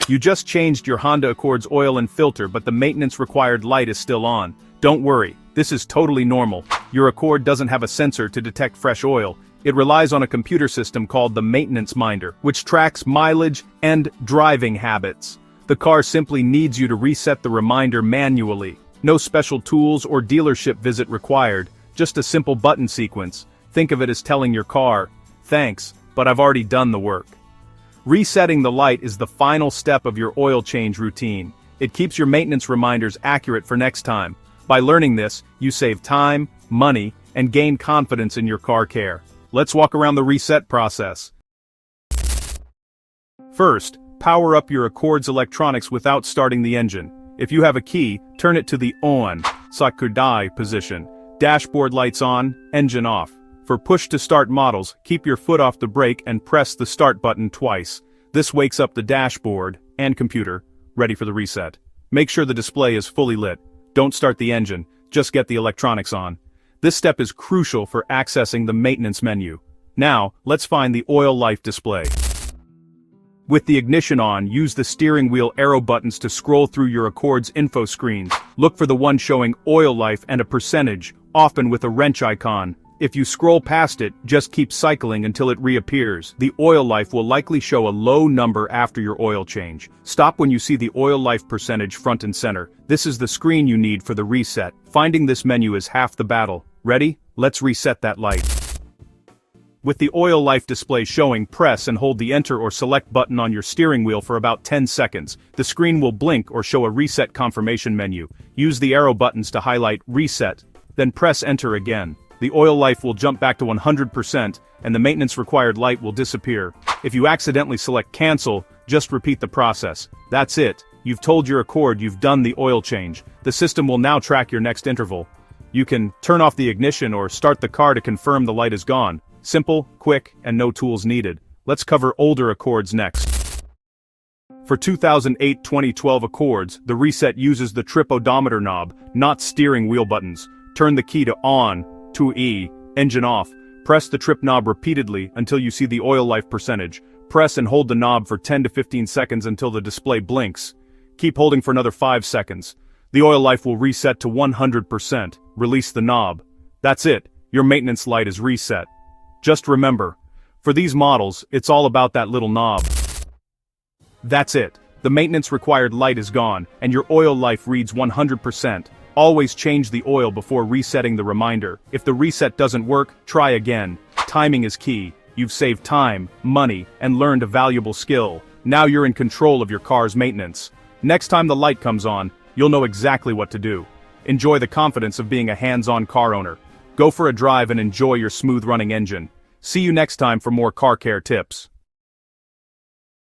You just changed your Honda Accord's oil and filter, but the maintenance-required light is still on. Don't worry, this is totally normal. Your Accord doesn't have a sensor to detect fresh oil. It relies on a computer system called the Maintenance Minder, which tracks mileage and driving habits. The car simply needs you to reset the reminder manually. No special tools or dealership visit required, just a simple button sequence. Think of it as telling your car, "Thanks, but I've already done the work." Resetting the light is the final step of your oil change routine. It keeps your maintenance reminders accurate for next time. By learning this, you save time, money, and gain confidence in your car care. Let's walk around the reset process. First, power up your Accord's electronics without starting the engine. If you have a key, turn it to the on sakurdai position. Dashboard lights on, engine off. For push-to-start models, keep your foot off the brake and press the start button twice. This wakes up the dashboard and computer, ready for the reset. Make sure the display is fully lit. Don't start the engine, just get the electronics on. This step is crucial for accessing the maintenance menu. Now, let's find the oil life display. With the ignition on, use the steering wheel arrow buttons to scroll through your Accord's info screens. Look for the one showing oil life and a percentage, often with a wrench icon. If you scroll past it, just keep cycling until it reappears. The oil life will likely show a low number after your oil change. Stop when you see the oil life percentage front and center. This is the screen you need for the reset. Finding this menu is half the battle. Ready? Let's reset that light. With the oil life display showing, press and hold the enter or select button on your steering wheel for about 10 seconds. The screen will blink or show a reset confirmation menu. Use the arrow buttons to highlight reset, then press enter again. The oil life will jump back to 100%, and the maintenance-required light will disappear. If you accidentally select cancel, just repeat the process. That's it. You've told your Accord you've done the oil change. The system will now track your next interval. You can turn off the ignition or start the car to confirm the light is gone. Simple, quick, and no tools needed. Let's cover older Accords next. For 2008-2012 Accords, the reset uses the trip odometer knob, not steering wheel buttons. Turn the key to on, to E, engine off. Press the trip knob repeatedly until you see the oil life percentage. Press and hold the knob for 10 to 15 seconds until the display blinks. Keep holding for another 5 seconds. The oil life will reset to 100%. Release the knob. That's it. Your maintenance light is reset. Just remember, for these models, it's all about that little knob. That's it. The maintenance-required light is gone, and your oil life reads 100%. Always change the oil before resetting the reminder. If the reset doesn't work, try again. Timing is key. You've saved time, money, and learned a valuable skill. Now you're in control of your car's maintenance. Next time the light comes on, you'll know exactly what to do. Enjoy the confidence of being a hands-on car owner. Go for a drive and enjoy your smooth-running engine. See you next time for more car care tips.